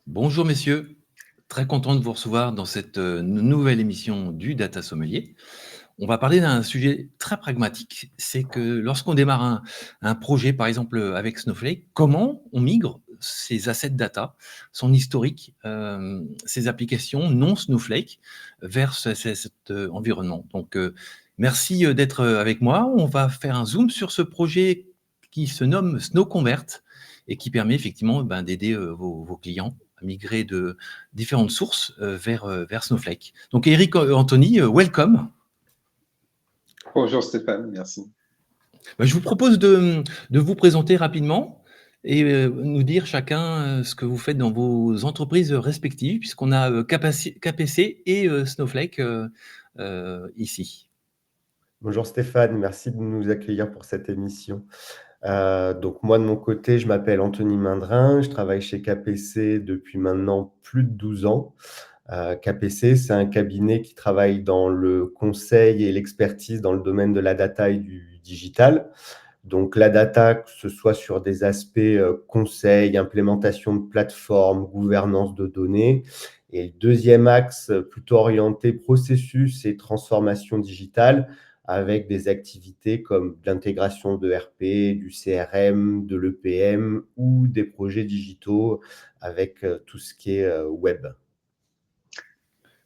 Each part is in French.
Bonjour messieurs, très content de vous recevoir dans cette nouvelle émission du Data Sommelier. On va parler d'un sujet très pragmatique, c'est que lorsqu'on démarre un projet, par exemple avec Snowflake, comment on migre ses assets data, son historique, ses applications non Snowflake vers cet environnement. Donc merci d'être avec moi. On va faire un zoom sur ce projet qui se nomme SnowConvert et qui permet effectivement d'aider vos clients à migrer de différentes sources vers Snowflake. Donc Eric Anthony, welcome. Bonjour Stéphane, merci. Je vous propose de vous présenter rapidement et nous dire chacun ce que vous faites dans vos entreprises respectives, puisqu'on a KPC et Snowflake ici. Bonjour Stéphane, merci de nous accueillir pour cette émission. Donc moi de mon côté, je m'appelle Anthony Mindrin, je travaille chez KPC depuis maintenant plus de 12 ans. KPC, c'est un cabinet qui travaille dans le conseil et l'expertise dans le domaine de la data et du digital. Donc la data, que ce soit sur des aspects conseil, implémentation de plateformes, gouvernance de données. Et le deuxième axe, plutôt orienté processus et transformation digitale, avec des activités comme l'intégration de RP, du CRM, de l'EPM ou des projets digitaux avec tout ce qui est web.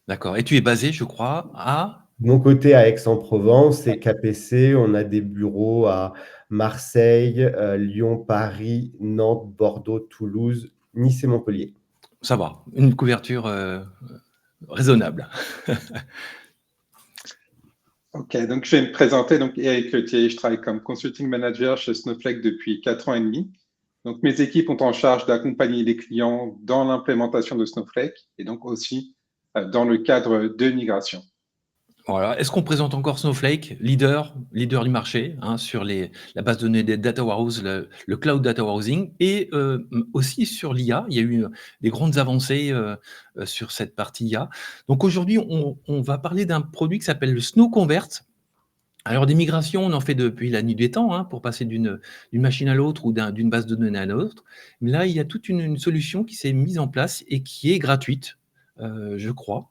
D'accord. Et tu es basé, je crois, à... De mon côté, à Aix-en-Provence et KPC, on a des bureaux à Marseille, Lyon, Paris, Nantes, Bordeaux, Toulouse, Nice et Montpellier. Ça va, une couverture raisonnable. Ok, donc je vais me présenter. Donc Eric Letier, je travaille comme consulting manager chez Snowflake depuis 4 ans et demi. Donc mes équipes ont en charge d'accompagner les clients dans l'implémentation de Snowflake et donc aussi dans le cadre de migration. Voilà. Est-ce qu'on présente encore Snowflake, leader du marché sur la base de données des data warehouse, le cloud data warehousing, et aussi sur l'IA. Il y a eu des grandes avancées sur cette partie IA. Donc aujourd'hui, on va parler d'un produit qui s'appelle le SnowConvert. Alors des migrations, on en fait depuis la nuit des temps pour passer d'une machine à l'autre ou d'une base de données à l'autre. Mais là, il y a toute une solution qui s'est mise en place et qui est gratuite, je crois,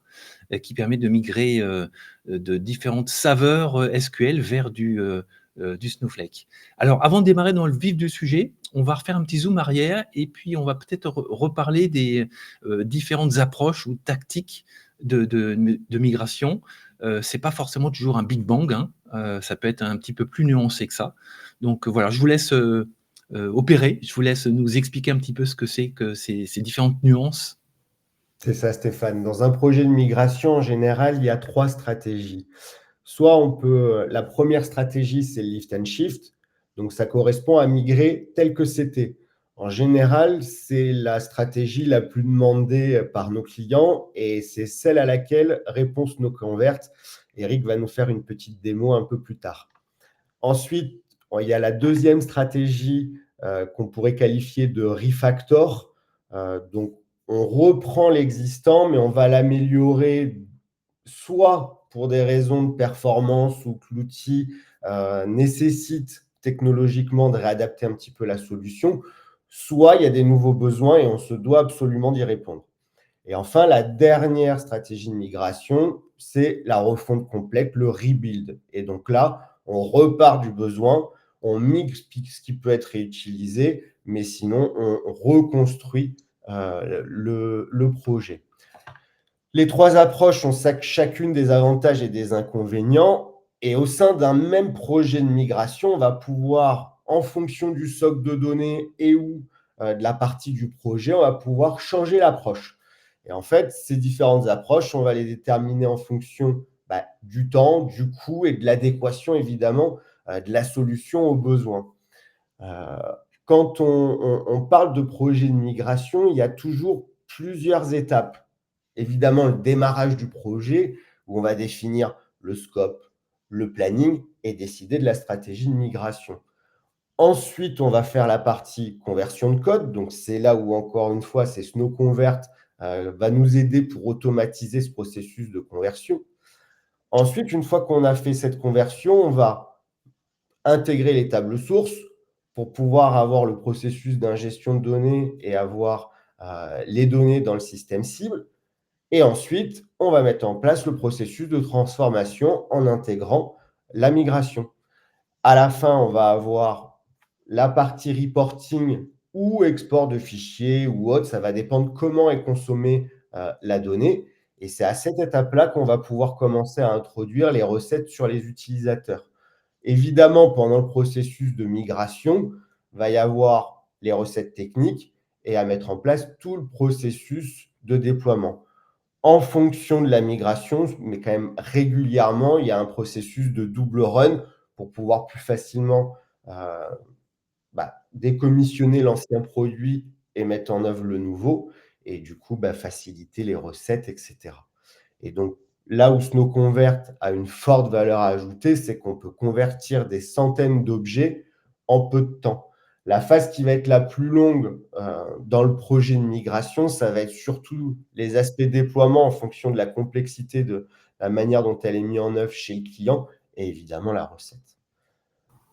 qui permet de migrer de différentes saveurs SQL vers du Snowflake. Alors, avant de démarrer dans le vif du sujet, on va refaire un petit zoom arrière et puis on va peut-être reparler des différentes approches ou tactiques de migration. C'est pas forcément toujours un big bang, ça peut être un petit peu plus nuancé que ça. Donc voilà, je vous laisse opérer, je vous laisse nous expliquer un petit peu ce que c'est que ces différentes nuances. C'est ça, Stéphane. Dans un projet de migration, en général, il y a 3 stratégies. Soit la première stratégie, c'est le lift and shift. Donc, ça correspond à migrer tel que c'était. En général, c'est la stratégie la plus demandée par nos clients et c'est celle à laquelle répond SnowConvert. Eric va nous faire une petite démo un peu plus tard. Ensuite, il y a la deuxième stratégie qu'on pourrait qualifier de refactor. Donc, on reprend l'existant, mais on va l'améliorer soit pour des raisons de performance ou que l'outil nécessite technologiquement de réadapter un petit peu la solution, soit il y a des nouveaux besoins et on se doit absolument d'y répondre. Et enfin, la dernière stratégie de migration, c'est la refonte complète, le rebuild. Et donc là, on repart du besoin, on mixe ce qui peut être réutilisé, mais sinon, on reconstruit le projet. Les 3 approches ont chacune des avantages et des inconvénients. Et au sein d'un même projet de migration, on va pouvoir, en fonction du socle de données et ou de la partie du projet, on va pouvoir changer l'approche. Et en fait, ces différentes approches, on va les déterminer en fonction du temps, du coût et de l'adéquation, évidemment, de la solution aux besoins. Quand on parle de projet de migration, il y a toujours plusieurs étapes. Évidemment, le démarrage du projet, où on va définir le scope, le planning et décider de la stratégie de migration. Ensuite, on va faire la partie conversion de code. Donc, c'est là où, encore une fois, c'est SnowConvert va nous aider pour automatiser ce processus de conversion. Ensuite, une fois qu'on a fait cette conversion, on va intégrer les tables sources pour pouvoir avoir le processus d'ingestion de données et avoir les données dans le système cible. Et ensuite, on va mettre en place le processus de transformation en intégrant la migration. À la fin, on va avoir la partie reporting ou export de fichiers ou autre. Ça va dépendre comment est consommée la donnée. Et c'est à cette étape-là qu'on va pouvoir commencer à introduire les recettes sur les utilisateurs. Évidemment, pendant le processus de migration, il va y avoir les recettes techniques et à mettre en place tout le processus de déploiement. En fonction de la migration, mais quand même régulièrement, il y a un processus de double run pour pouvoir plus facilement décommissionner l'ancien produit et mettre en œuvre le nouveau et du coup faciliter les recettes, etc. Et donc là où SnowConvert a une forte valeur ajoutée, c'est qu'on peut convertir des centaines d'objets en peu de temps. La phase qui va être la plus longue dans le projet de migration, ça va être surtout les aspects déploiement en fonction de la complexité de la manière dont elle est mise en œuvre chez le client et évidemment la recette.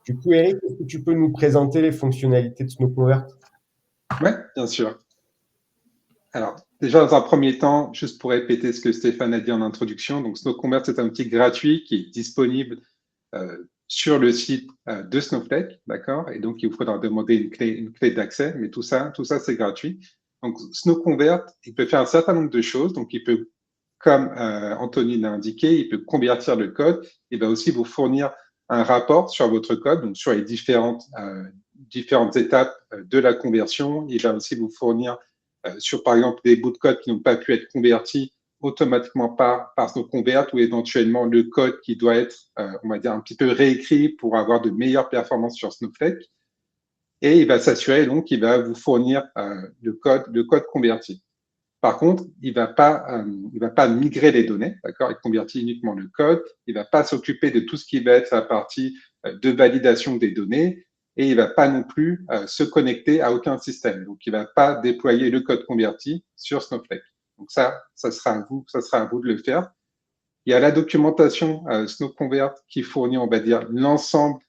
Du coup, Eric, est-ce que tu peux nous présenter les fonctionnalités de SnowConvert? Oui, bien sûr. Alors, déjà, dans un premier temps, juste pour répéter ce que Stéphane a dit en introduction, donc SnowConvert, c'est un outil gratuit qui est disponible sur le site de Snowflake, d'accord? Et donc, il vous faudra demander une clé d'accès, mais tout ça, c'est gratuit. Donc, SnowConvert, il peut faire un certain nombre de choses. Donc, il peut, comme Anthony l'a indiqué, il peut convertir le code. Il va aussi vous fournir un rapport sur votre code, donc sur les différentes étapes de la conversion. Il va aussi vous fournir sur, par exemple, des bouts de code qui n'ont pas pu être convertis automatiquement par SnowConvert ou éventuellement le code qui doit être, on va dire, un petit peu réécrit pour avoir de meilleures performances sur Snowflake. Et il va s'assurer, donc, qu'il va vous fournir le code converti. Par contre, il va pas migrer les données, d'accord? Il convertit uniquement le code. Il va pas s'occuper de tout ce qui va être la partie de validation des données et il va pas non plus se connecter à aucun système. Donc, il va pas déployer le code converti sur Snowflake. Donc ça sera à vous de le faire. Il y a la documentation SnowConvert qui fournit, on va dire, l'ensemble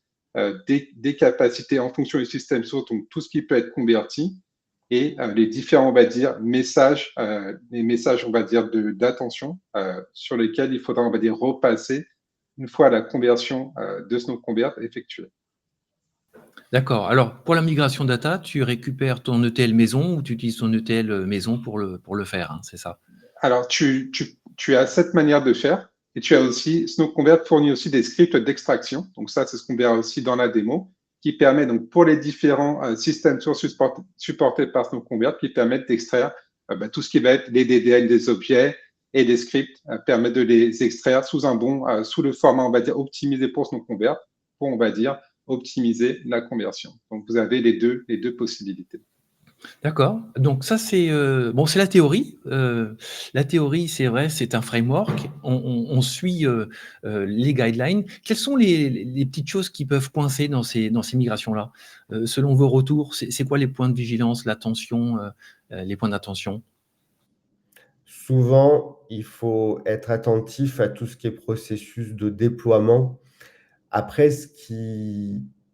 des capacités en fonction du système source, donc tout ce qui peut être converti et les différents, on va dire, messages, les messages, on va dire, d'attention sur lesquels il faudra, on va dire, repasser une fois la conversion de SnowConvert effectuée. D'accord. Alors, pour la migration data, tu récupères ton ETL maison ou tu utilises ton ETL maison pour le faire, hein, c'est ça? Alors, tu as cette manière de faire et tu as aussi, SnowConvert fournit aussi des scripts d'extraction. Donc ça, c'est ce qu'on verra aussi dans la démo, qui permet donc pour les différents systèmes sources supportés par SnowConvert, qui permettent d'extraire tout ce qui va être les DDL des objets et des scripts, permettent de les extraire sous le format, on va dire, optimisé pour SnowConvert, pour, on va dire, optimiser la conversion. Donc, vous avez les deux possibilités. D'accord. Donc ça, c'est c'est la théorie. La théorie, c'est vrai, c'est un framework. On suit les guidelines. Quelles sont les petites choses qui peuvent coincer dans ces migrations-là? Selon vos retours, c'est quoi les points de vigilance, l'attention, les points d'attention? Souvent, il faut être attentif à tout ce qui est processus de déploiement. Après,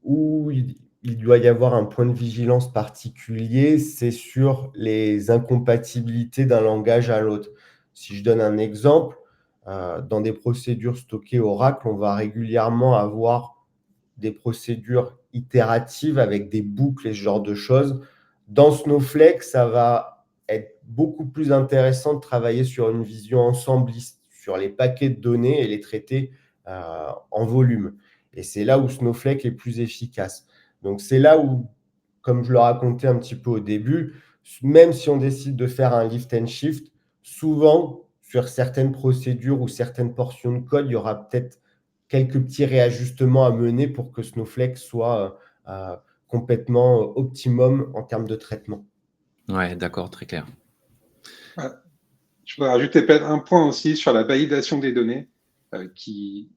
où il doit y avoir un point de vigilance particulier, c'est sur les incompatibilités d'un langage à l'autre. Si je donne un exemple, dans des procédures stockées Oracle, on va régulièrement avoir des procédures itératives avec des boucles et ce genre de choses. Dans Snowflake, ça va être beaucoup plus intéressant de travailler sur une vision ensembliste, sur les paquets de données et les traiter en volume. Et c'est là où Snowflake est plus efficace. Donc, c'est là où, comme je le racontais un petit peu au début, même si on décide de faire un lift and shift, souvent, sur certaines procédures ou certaines portions de code, il y aura peut-être quelques petits réajustements à mener pour que Snowflake soit complètement optimum en termes de traitement. Ouais, d'accord, très clair. Voilà. Je voudrais rajouter peut-être un point aussi sur la validation des données qui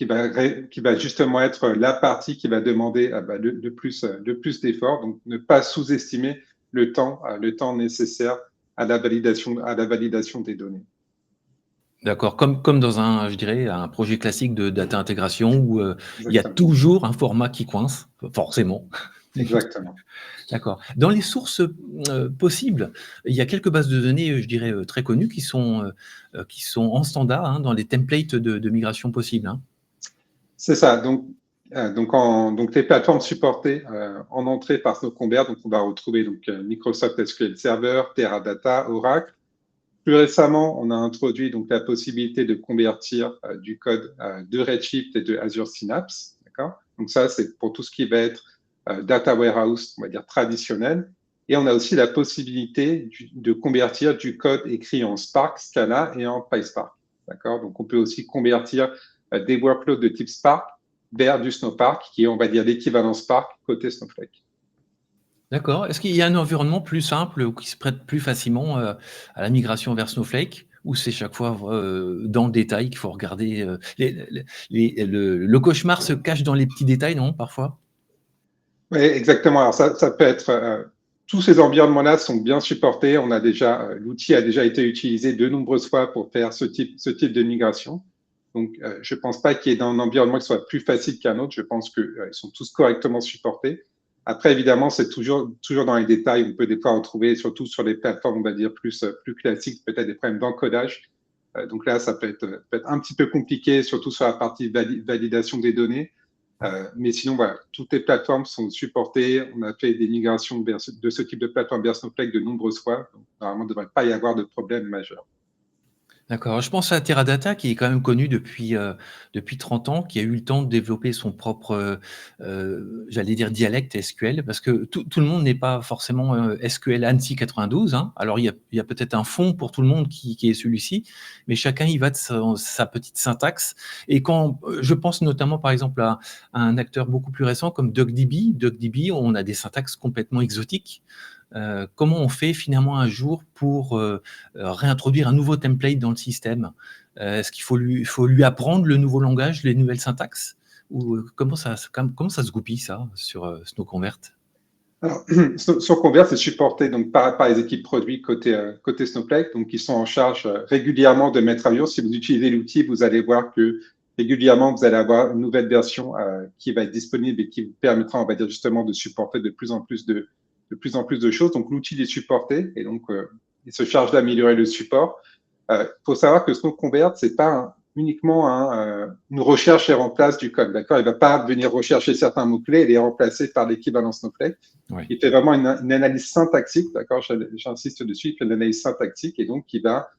va justement être la partie qui va demander le plus d'efforts. Donc, ne pas sous-estimer le temps nécessaire à la validation des données. D'accord, comme dans je dirais, un projet classique de data intégration où il y a Exactement. toujours un format qui coince, forcément. Exactement. D'accord. Dans les sources possibles, il y a quelques bases de données, je dirais, très connues qui sont en standard dans les templates de migration possibles. C'est ça. Donc les plateformes supportées en entrée par Snowconvert, donc on va retrouver Microsoft SQL Server, Teradata, Oracle. Plus récemment, on a introduit donc la possibilité de convertir du code de Redshift et de Azure Synapse. D'accord. Donc ça, c'est pour tout ce qui va être data warehouse, on va dire traditionnel. Et on a aussi la possibilité de convertir du code écrit en Spark, Scala et en PySpark. D'accord. Donc on peut aussi convertir des workloads de type Spark vers du Snowpark, qui est, on va dire, l'équivalent Spark côté Snowflake. D'accord. Est-ce qu'il y a un environnement plus simple ou qui se prête plus facilement à la migration vers Snowflake, ou c'est chaque fois dans le détail qu'il faut regarder le cauchemar se cache dans les petits détails, non, parfois? Oui, exactement. Alors ça peut être tous ces environnements-là sont bien supportés. On a déjà l'outil a déjà été utilisé de nombreuses fois pour faire ce type de migration. Donc je pense pas qu'il y ait un environnement qui soit plus facile qu'un autre. Je pense que ils sont tous correctement supportés. Après évidemment c'est toujours dans les détails. On peut des fois retrouver surtout sur les plateformes on va dire plus classiques peut-être des problèmes d'encodage. Donc là ça peut être un petit peu compliqué surtout sur la partie validation des données. Mais sinon, voilà, toutes les plateformes sont supportées. On a fait des migrations de ce type de plateforme vers Snowflake de nombreuses fois. Donc, normalement, il ne devrait pas y avoir de problème majeur. D'accord. Je pense à Teradata qui est quand même connu depuis 30 ans, qui a eu le temps de développer son propre, j'allais dire dialecte SQL, parce que tout le monde n'est pas forcément SQL ANSI 92. Alors il y a peut-être un fond pour tout le monde qui est celui-ci, mais chacun y va de sa petite syntaxe. Et quand je pense notamment par exemple à un acteur beaucoup plus récent comme DuckDB, on a des syntaxes complètement exotiques. Comment on fait finalement un jour pour réintroduire un nouveau template dans le système? Est-ce qu'il faut lui apprendre le nouveau langage, les nouvelles syntaxes? Ou comment ça se goupille ça sur Snowconvert? Alors, Snowconvert est supporté donc par les équipes produits côté Snowflake, donc ils sont en charge régulièrement de mettre à jour. Si vous utilisez l'outil, vous allez voir que régulièrement vous allez avoir une nouvelle version qui va être disponible et qui vous permettra, on va dire justement, de supporter de plus en plus de choses. Donc l'outil est supporté et donc il se charge d'améliorer le support. Faut savoir que Snowconvert, c'est pas uniquement une recherche et remplace du code, d'accord. Il va pas venir rechercher certains mots-clés et les remplacer par l'équivalent Snowflake. Oui. Il fait vraiment une analyse syntaxique, d'accord. J'insiste dessus. Il fait une analyse syntaxique et donc il va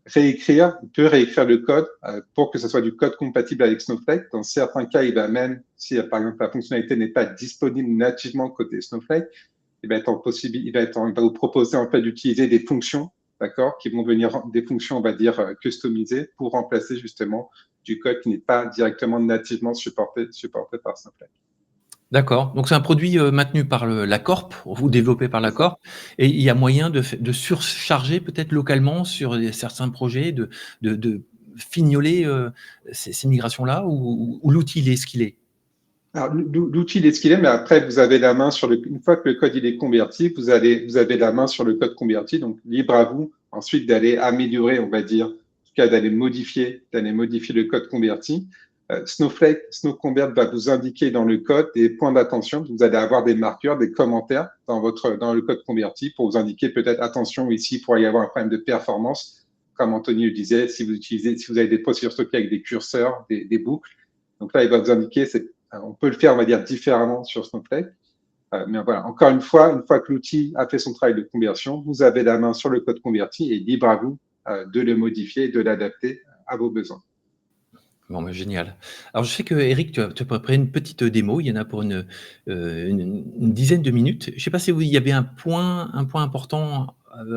peut réécrire le code pour que ce soit du code compatible avec Snowflake. Dans certains cas, il va même, si par exemple la fonctionnalité n'est pas disponible nativement côté Snowflake, il va vous proposer en fait d'utiliser des fonctions, d'accord, qui vont devenir des fonctions, on va dire, customisées pour remplacer justement du code qui n'est pas directement nativement supporté par Snowflake. D'accord. Donc c'est un produit maintenu par la Corp ou développé par la Corp, et il y a moyen de surcharger peut-être localement sur certains projets, de fignoler ces migrations-là, ou l'outil il est ce qu'il est? Alors, l'outil il est ce qu'il est, mais après, vous avez la main une fois que le code il est converti, vous avez la main sur le code converti, donc libre à vous ensuite d'aller améliorer, on va dire, en tout cas d'aller modifier le code converti. Snowconvert va vous indiquer dans le code des points d'attention. Vous allez avoir des marqueurs, des commentaires dans le code converti pour vous indiquer peut-être attention ici, il pourrait y avoir un problème de performance, comme Anthony le disait, si vous avez des procédures stockées avec des curseurs, des boucles. Donc là, il va vous indiquer, on peut le faire, on va dire, différemment sur Snowflake. Mais voilà, encore une fois que l'outil a fait son travail de conversion, vous avez la main sur le code converti et libre à vous de le modifier et de l'adapter à vos besoins. Bon, bah, génial. Alors je sais que Eric, tu as préparé une petite démo, il y en a pour une dizaine de minutes. Je ne sais pas si il y avait un point important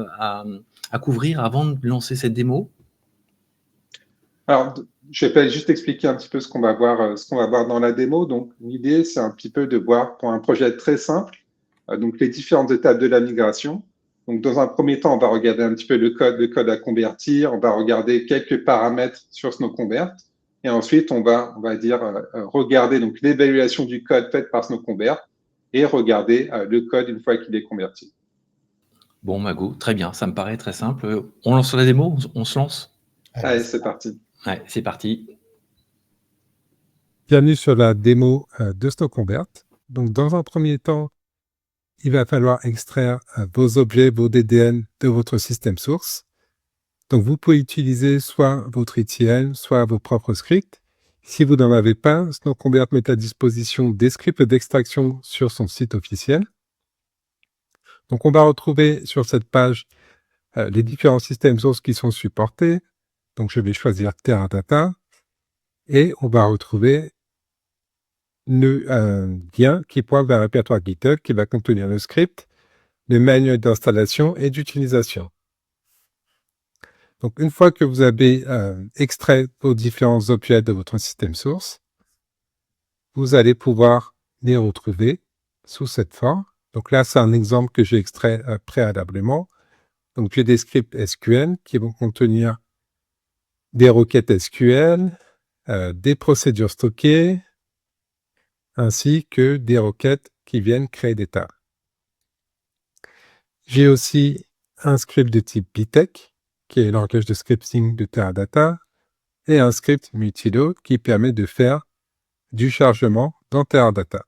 à couvrir avant de lancer cette démo? Alors, je vais juste expliquer un petit peu ce qu'on va voir dans la démo. Donc, l'idée, c'est un petit peu de voir pour un projet très simple, donc les différentes étapes de la migration. Donc, dans un premier temps, on va regarder un petit peu le code à convertir. On va regarder quelques paramètres sur Snowconvert. Et ensuite, on va dire, regarder donc l'évaluation du code faite par Snowconvert et regarder le code une fois qu'il est converti. Bon, Mago, très bien, ça me paraît très simple. On lance la démo? On se lance? Allez, c'est parti. Ouais, c'est parti. Bienvenue sur la démo de Snowconvert. Donc, dans un premier temps, il va falloir extraire vos objets, vos DDN de votre système source. Donc, vous pouvez utiliser soit votre ETL, soit vos propres scripts. Si vous n'en avez pas, SnowConvert met à disposition des scripts d'extraction sur son site officiel. Donc, on va retrouver sur cette page les différents systèmes sources qui sont supportés. Donc, je vais choisir Teradata et on va retrouver le lien qui pointe vers un répertoire GitHub qui va contenir le script, le manuel d'installation et d'utilisation. Donc, une fois que vous avez extrait vos différents objets de votre système source, vous allez pouvoir les retrouver sous cette forme. Donc là, c'est un exemple que j'ai extrait préalablement. Donc, j'ai des scripts SQL qui vont contenir des requêtes SQL, des procédures stockées, ainsi que des requêtes qui viennent créer des tables. J'ai aussi un script de type BTEC, qui est le langage de scripting de Teradata, et un script multiload qui permet de faire du chargement dans Teradata.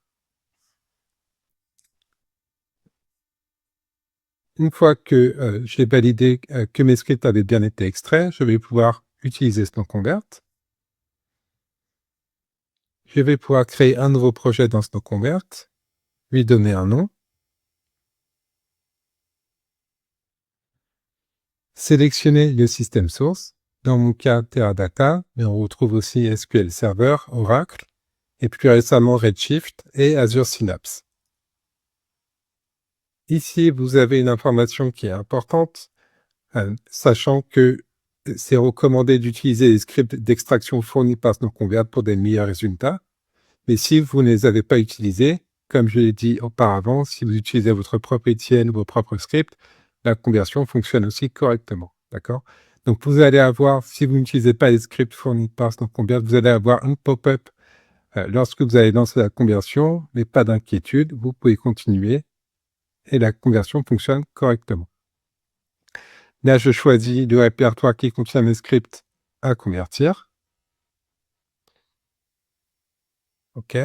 Une fois que j'ai validé que mes scripts avaient bien été extraits, je vais pouvoir utiliser SnowConvert. Je vais pouvoir créer un nouveau projet dans SnowConvert, lui donner un nom, sélectionner le système source, dans mon cas Teradata, mais on retrouve aussi SQL Server, Oracle, et plus récemment Redshift et Azure Synapse. Ici, vous avez une information qui est importante, sachant que c'est recommandé d'utiliser les scripts d'extraction fournis par SnowConvert pour des meilleurs résultats. Mais si vous ne les avez pas utilisés, comme je l'ai dit auparavant, si vous utilisez votre propre ETL ou vos propres scripts, la conversion fonctionne aussi correctement. D'accord? Donc, vous allez avoir, si vous n'utilisez pas les scripts fournis par SnowConvert, vous allez avoir un pop-up lorsque vous allez lancer la conversion, mais pas d'inquiétude, vous pouvez continuer et la conversion fonctionne correctement. Là, je choisis le répertoire qui contient mes scripts à convertir. OK.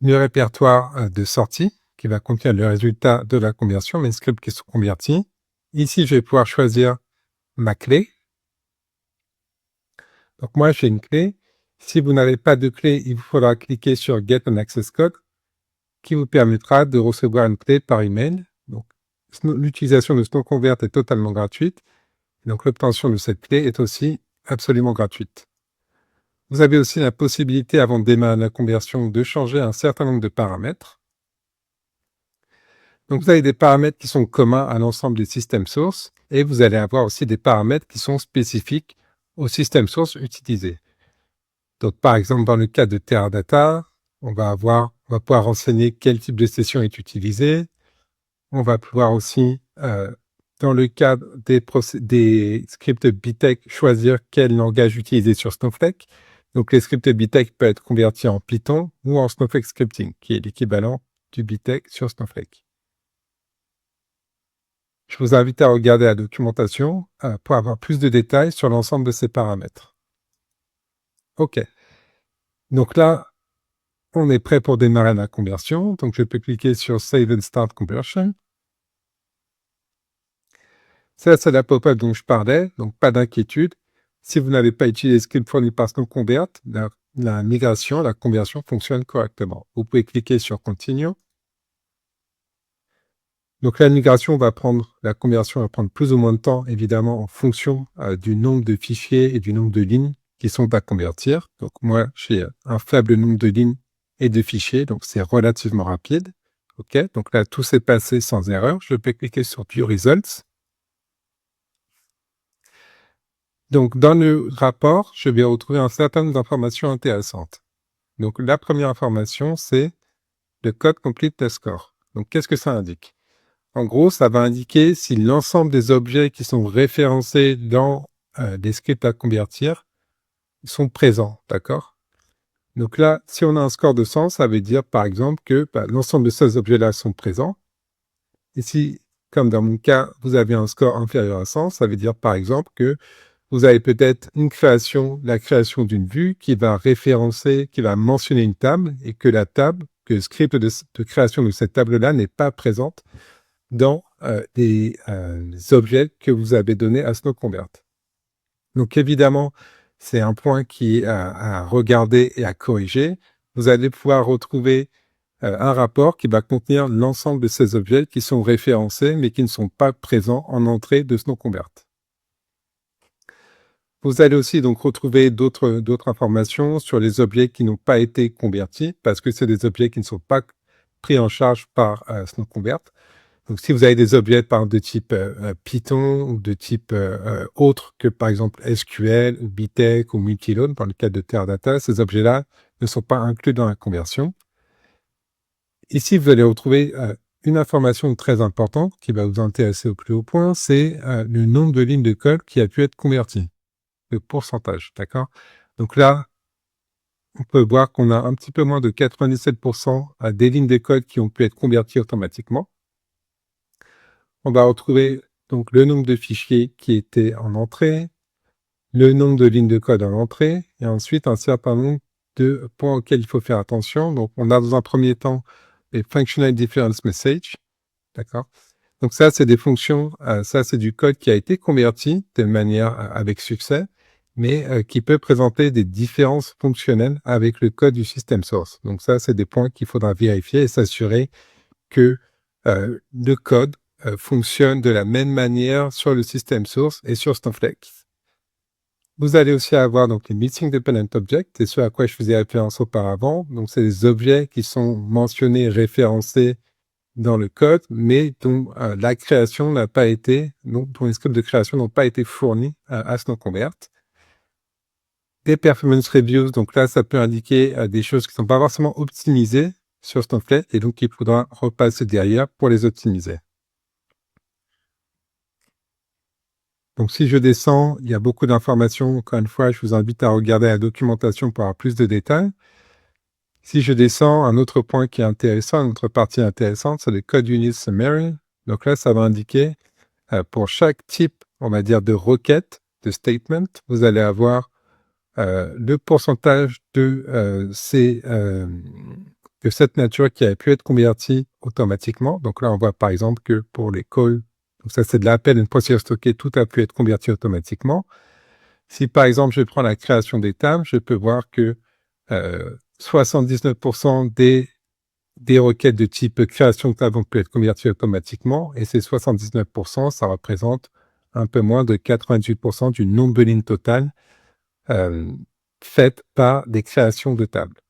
Le répertoire de sortie qui va contenir le résultat de la conversion, mes scripts qui sont convertis. Ici, je vais pouvoir choisir ma clé. Donc, moi, j'ai une clé. Si vous n'avez pas de clé, il vous faudra cliquer sur Get an Access Code qui vous permettra de recevoir une clé par email. Donc, l'utilisation de SnowConvert est totalement gratuite. Donc, l'obtention de cette clé est aussi absolument gratuite. Vous avez aussi la possibilité, avant de démarrer la conversion, de changer un certain nombre de paramètres. Donc, vous avez des paramètres qui sont communs à l'ensemble des systèmes sources et vous allez avoir aussi des paramètres qui sont spécifiques au système source utilisé. Donc, par exemple, dans le cas de Teradata, on va pouvoir renseigner quel type de session est utilisé. On va pouvoir aussi, dans le cas des scripts BTEC, choisir quel langage utiliser sur Snowflake. Donc, les scripts BTEC peuvent être convertis en Python ou en Snowflake Scripting, qui est l'équivalent du BTEC sur Snowflake. Je vous invite à regarder la documentation pour avoir plus de détails sur l'ensemble de ces paramètres. OK. Donc là, on est prêt pour démarrer la conversion. Donc, je peux cliquer sur Save and Start Conversion. Ça, c'est la pop-up dont je parlais, donc pas d'inquiétude. Si vous n'avez pas utilisé le script fourni par SnowConvert, la migration, la conversion fonctionne correctement. Vous pouvez cliquer sur Continue. Donc la conversion va prendre plus ou moins de temps, évidemment, en fonction du nombre de fichiers et du nombre de lignes qui sont à convertir. Donc moi, j'ai un faible nombre de lignes et de fichiers, donc c'est relativement rapide. OK, donc là, tout s'est passé sans erreur. Je peux cliquer sur View Results. Donc dans le rapport, je vais retrouver un certain nombre d'informations intéressantes. Donc la première information, c'est le code complete test score. Donc qu'est-ce que ça indique? En gros, ça va indiquer si l'ensemble des objets qui sont référencés dans les scripts à convertir sont présents, d'accord? Donc là, si on a un score de 100, ça veut dire par exemple que l'ensemble de ces objets-là sont présents. Et si, comme dans mon cas, vous avez un score inférieur à 100, ça veut dire par exemple que vous avez peut-être la création d'une vue qui va référencer, qui va mentionner une table et que la table que le script de création de cette table-là n'est pas présente dans les objets que vous avez donnés à SnowConvert. Donc évidemment, c'est un point qui est à regarder et à corriger. Vous allez pouvoir retrouver un rapport qui va contenir l'ensemble de ces objets qui sont référencés mais qui ne sont pas présents en entrée de SnowConvert. Vous allez aussi donc retrouver d'autres informations sur les objets qui n'ont pas été convertis parce que c'est des objets qui ne sont pas pris en charge par SnowConvert. Donc, si vous avez des objets de type Python ou de type autre que par exemple SQL, BTEC ou Multiload, dans le cas de Teradata, ces objets-là ne sont pas inclus dans la conversion. Ici, vous allez retrouver une information très importante qui va vous intéresser au plus haut point, c'est le nombre de lignes de code qui a pu être converti, le pourcentage, d'accord? Donc là, on peut voir qu'on a un petit peu moins de 97% des lignes de code qui ont pu être converties automatiquement. On va retrouver donc le nombre de fichiers qui étaient en entrée, le nombre de lignes de code en entrée, et ensuite un certain nombre de points auxquels il faut faire attention. Donc, on a dans un premier temps les Functional Difference Message. D'accord? Donc, ça, c'est des fonctions, ça, c'est du code qui a été converti de manière avec succès, mais qui peut présenter des différences fonctionnelles avec le code du system source. Donc, ça, c'est des points qu'il faudra vérifier et s'assurer que le code fonctionne de la même manière sur le system source et sur Snowflake. Vous allez aussi avoir donc les Missing Dependent Objects, c'est ce à quoi je faisais référence auparavant. Donc, c'est des objets qui sont mentionnés, référencés dans le code, mais dont la création n'a pas été, dont les scripts de création n'ont pas été fournis à SnowConvert. Des Performance Reviews, donc là, ça peut indiquer des choses qui ne sont pas forcément optimisées sur Snowflake, et donc il faudra repasser derrière pour les optimiser. Donc, si je descends, il y a beaucoup d'informations. Encore une fois, je vous invite à regarder la documentation pour avoir plus de détails. Si je descends, un autre point qui est intéressant, une autre partie intéressante, c'est le Code Unit Summary. Donc là, ça va indiquer pour chaque type, on va dire, de requête, de statement, vous allez avoir le pourcentage de cette nature qui a pu être convertie automatiquement. Donc là, on voit par exemple que pour les calls, donc ça, c'est de l'appel, une procédure stockée, tout a pu être converti automatiquement. Si, par exemple, je prends la création des tables, je peux voir que 79% des requêtes de type création de table ont pu être converties automatiquement, et ces 79%, ça représente un peu moins de 88% du nombre de lignes totales faites par des créations de tables.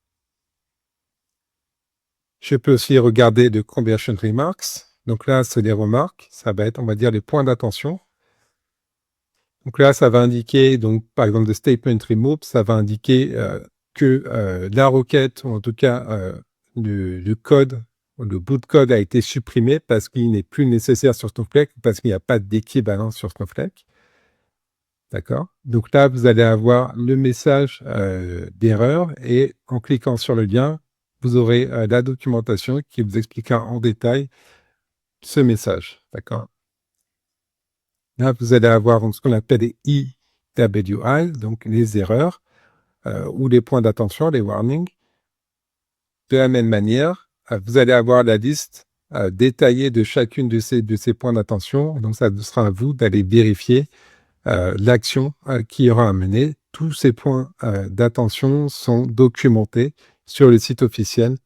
Je peux aussi regarder de Conversion Remarks. Donc là, c'est des remarques. Ça va être, on va dire, les points d'attention. Donc là, ça va indiquer, donc, par exemple, de Statement Remove, ça va indiquer que la requête, ou en tout cas, le code, le bout de code a été supprimé parce qu'il n'est plus nécessaire sur Snowflake, parce qu'il n'y a pas d'équivalent sur Snowflake. D'accord? Donc là, vous allez avoir le message d'erreur, et en cliquant sur le lien, vous aurez la documentation qui vous expliquera en détail ce message, d'accord? Là, vous allez avoir donc, ce qu'on appelle les EWI, donc les erreurs, ou les points d'attention, les warnings. De la même manière, vous allez avoir la liste détaillée de chacune de ces points d'attention. Donc, ça sera à vous d'aller vérifier l'action qui aura à mener. Tous ces points d'attention sont documentés sur le site officiel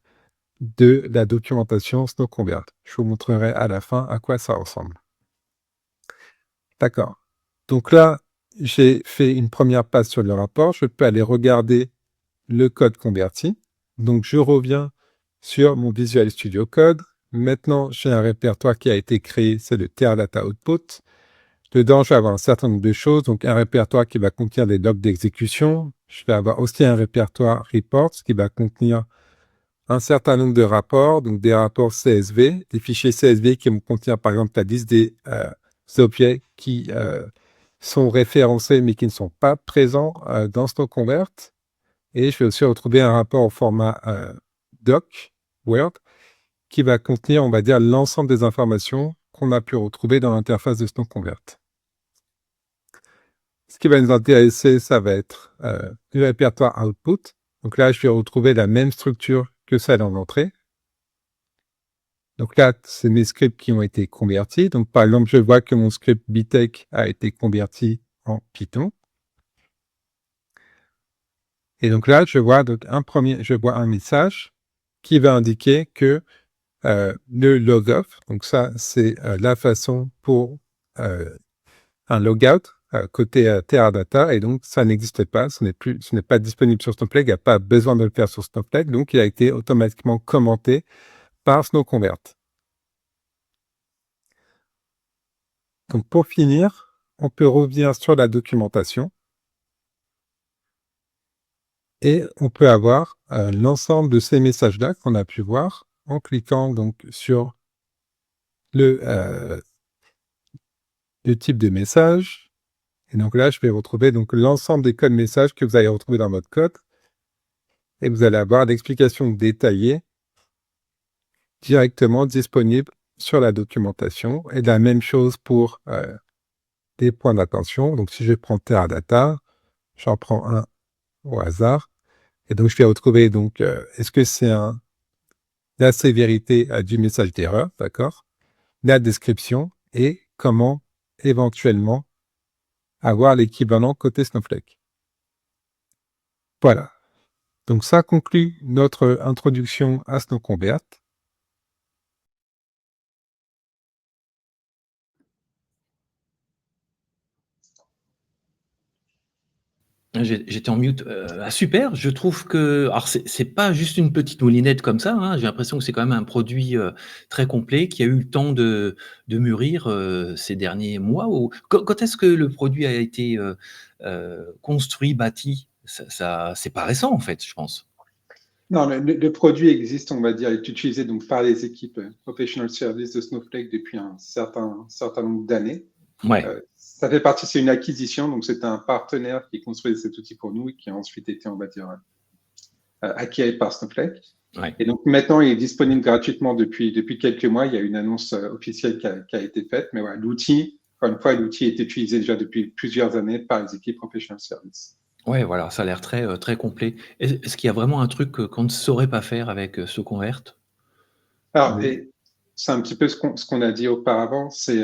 de la documentation SnowConvert. Je vous montrerai à la fin à quoi ça ressemble. D'accord. Donc là, j'ai fait une première passe sur le rapport. Je peux aller regarder le code converti. Donc, je reviens sur mon Visual Studio Code. Maintenant, j'ai un répertoire qui a été créé, c'est le Teradata Output. Dedans, je vais avoir un certain nombre de choses. Donc, un répertoire qui va contenir des logs d'exécution. Je vais avoir aussi un répertoire Reports qui va contenir un certain nombre de rapports, donc des rapports CSV, des fichiers CSV qui vont contenir par exemple la liste des objets qui sont référencés mais qui ne sont pas présents dans SnowConvert. Et je vais aussi retrouver un rapport au format doc, Word, qui va contenir, on va dire, l'ensemble des informations qu'on a pu retrouver dans l'interface de SnowConvert. Ce qui va nous intéresser, ça va être le répertoire Output. Donc là, je vais retrouver la même structure que celle en entrée. Donc là, c'est mes scripts qui ont été convertis. Donc par exemple, je vois que mon script BTech a été converti en Python. Et donc là, je vois un message qui va indiquer que le logoff, donc ça, c'est la façon pour un logout côté Teradata, et donc ça n'existe pas, ce n'est pas disponible sur Snowflake, il n'y a pas besoin de le faire sur Snowflake, donc il a été automatiquement commenté par SnowConvert. Donc pour finir, on peut revenir sur la documentation et on peut avoir l'ensemble de ces messages-là qu'on a pu voir en cliquant donc sur le type de message. Et donc là, je vais retrouver donc l'ensemble des codes messages que vous allez retrouver dans votre code. Et vous allez avoir l'explication détaillée directement disponible sur la documentation. Et la même chose pour des points d'attention. Donc si je prends Teradata, j'en prends un au hasard. Et donc je vais retrouver donc est-ce que c'est la sévérité du message d'erreur, d'accord? La description et comment éventuellement avoir l'équivalent côté Snowflake. Voilà. Donc ça conclut notre introduction à SnowConvert. J'étais en mute. Super, je trouve que alors c'est pas juste une petite moulinette comme ça, hein, j'ai l'impression que c'est quand même un produit, très complet qui a eu le temps de mûrir, ces derniers mois ou quand est-ce que le produit a été, construit, bâti? Ça c'est pas récent en fait, je pense? Non, le produit existe, on va dire, est utilisé donc par les équipes Professional Services de Snowflake depuis un certain nombre d'années. Ouais, Ça fait partie, c'est une acquisition, donc c'est un partenaire qui construisait cet outil pour nous et qui a ensuite été, on va dire, acquis par Snowflake. ouais. Et donc maintenant, il est disponible gratuitement depuis quelques mois. Il y a une annonce officielle qui a été faite, mais voilà, l'outil, encore une fois, l'outil est utilisé déjà depuis plusieurs années par les équipes Professional Services. Ouais, voilà, ça a l'air très, très complet. Est-ce qu'il y a vraiment un truc, qu'on ne saurait pas faire avec, SoConvert? Alors, et c'est un petit peu ce qu'on a dit auparavant, c'est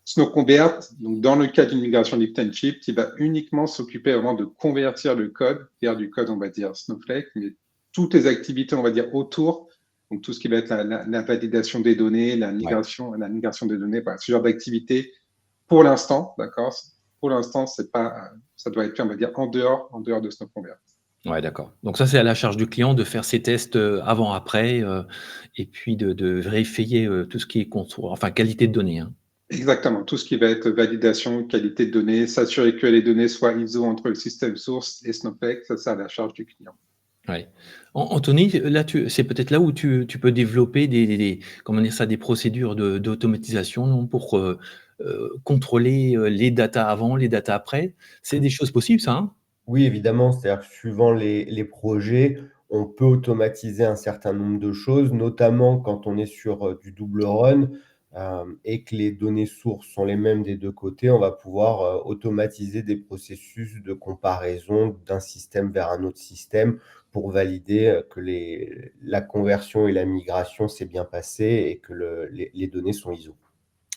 SnowConvert, donc dans le cas d'une migration lift and shift, qui va uniquement s'occuper vraiment de convertir le code vers du code, on va dire Snowflake, mais toutes les activités, on va dire autour, donc tout ce qui va être la validation des données, la migration des données, voilà, ce genre d'activité, pour l'instant, d'accord, pour l'instant, c'est pas, ça doit être fait, on va dire, en dehors de SnowConvert. Ouais, d'accord. Donc ça, c'est à la charge du client de faire ses tests, avant-après, et puis de vérifier, tout ce qui est contrôle enfin qualité de données, hein. Exactement, tout ce qui va être validation, qualité de données, s'assurer que les données soient ISO entre le système source et Snowflake, ça c'est à la charge du client. Ouais. Anthony, là, c'est peut-être là où tu peux développer des comment dire ça? Des procédures d'automatisation, non? Pour, contrôler, les datas avant, les datas après. C'est des choses possibles ça, hein? Oui, évidemment, c'est-à-dire que suivant les projets, on peut automatiser un certain nombre de choses, notamment quand on est sur du double run et que les données sources sont les mêmes des deux côtés, on va pouvoir automatiser des processus de comparaison d'un système vers un autre système pour valider que la conversion et la migration s'est bien passée et que les données sont ISO.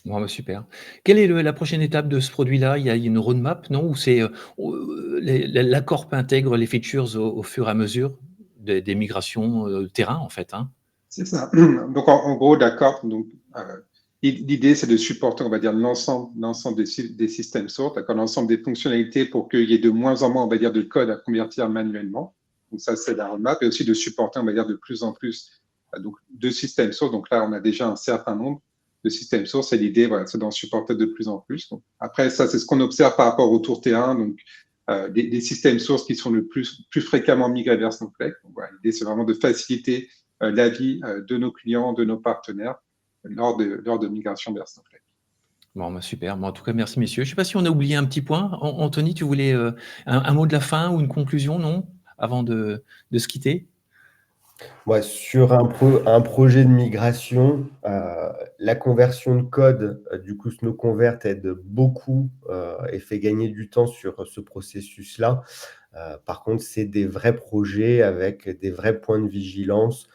Bon, bah, super. Quelle est la prochaine étape de ce produit-là? Il y a une roadmap, non? Ou c'est, la Corp intègre les features au fur et à mesure des migrations, terrain, en fait, hein? C'est ça. Donc en gros, d'accord. Donc l'idée c'est de supporter, on va dire, l'ensemble des systèmes sources, d'accord, l'ensemble des fonctionnalités pour qu'il y ait de moins en moins, on va dire, de code à convertir manuellement. Donc ça c'est la roadmap et aussi de supporter, on va dire, de plus en plus donc de systèmes sources. Donc là on a déjà un certain nombre de systèmes sources et l'idée voilà, c'est d'en supporter de plus en plus. Donc, après ça c'est ce qu'on observe par rapport au tour T1. Donc des systèmes sources qui sont le plus fréquemment migrés vers Snowflake. Donc, voilà, l'idée c'est vraiment de faciliter la vie de nos clients, de nos partenaires lors de migration vers Snowflake. Bon, bah, super. Bon, en tout cas, merci messieurs. Je ne sais pas si on a oublié un petit point. Anthony, tu voulais, un mot de la fin ou une conclusion, non? Avant de se quitter? Ouais, sur un projet de migration, la conversion de code, du coup, SnowConvert aide beaucoup et fait gagner du temps sur ce processus-là. Par contre, c'est des vrais projets avec des vrais points de vigilance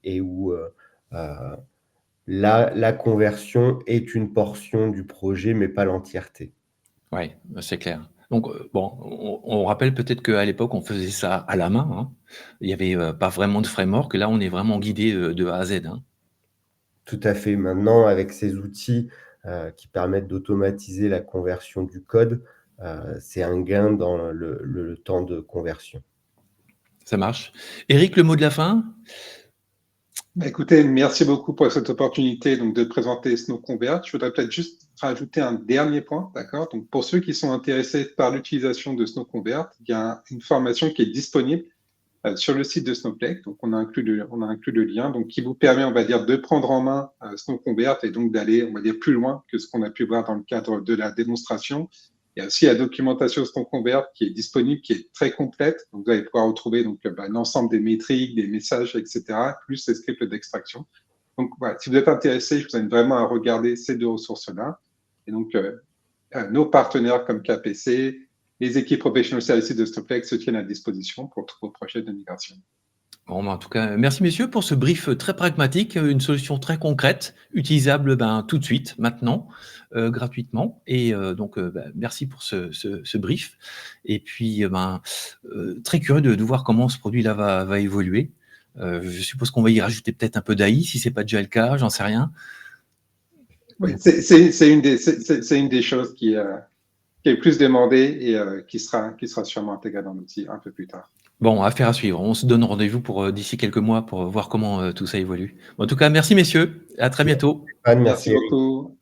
et où La conversion est une portion du projet, mais pas l'entièreté. Oui, c'est clair. Donc, bon, on rappelle peut-être qu'à l'époque, on faisait ça à la main, hein. Il n'y avait pas vraiment de framework. Là, on est vraiment guidé de A à Z, hein. Tout à fait. Maintenant, avec ces outils qui permettent d'automatiser la conversion du code, c'est un gain dans le temps de conversion. Ça marche. Éric, le mot de la fin? Écoutez, merci beaucoup pour cette opportunité donc, de présenter SnowConvert. Je voudrais peut-être juste rajouter un dernier point, d'accord? Donc, pour ceux qui sont intéressés par l'utilisation de SnowConvert, il y a une formation qui est disponible sur le site de Snowflake. Donc, on a inclus le lien, donc qui vous permet, on va dire, de prendre en main SnowConvert et donc d'aller, on va dire, plus loin que ce qu'on a pu voir dans le cadre de la démonstration. Il y a aussi la documentation SnowConvert qui est disponible, qui est très complète. Donc, vous allez pouvoir retrouver donc, l'ensemble des métriques, des messages, etc., plus les scripts d'extraction. Donc, voilà, si vous êtes intéressé, je vous invite vraiment à regarder ces deux ressources-là. Et donc, nos partenaires comme KPC, les équipes Professional Services de Snowflake se tiennent à disposition pour tous vos projets de migration. Bon, en tout cas, merci messieurs pour ce brief très pragmatique, une solution très concrète, utilisable tout de suite, maintenant, gratuitement. Et donc, merci pour ce brief. Et puis, très curieux de voir comment ce produit-là va évoluer. Je suppose qu'on va y rajouter peut-être un peu d'AI, si ce n'est pas déjà le cas, j'en sais rien. Oui, c'est une des choses qui est le plus demandée et qui sera sûrement intégrée dans l'outil un peu plus tard. Bon, affaire à suivre. On se donne rendez-vous pour d'ici quelques mois pour voir comment tout ça évolue. En tout cas, merci messieurs. À très bientôt. Merci beaucoup.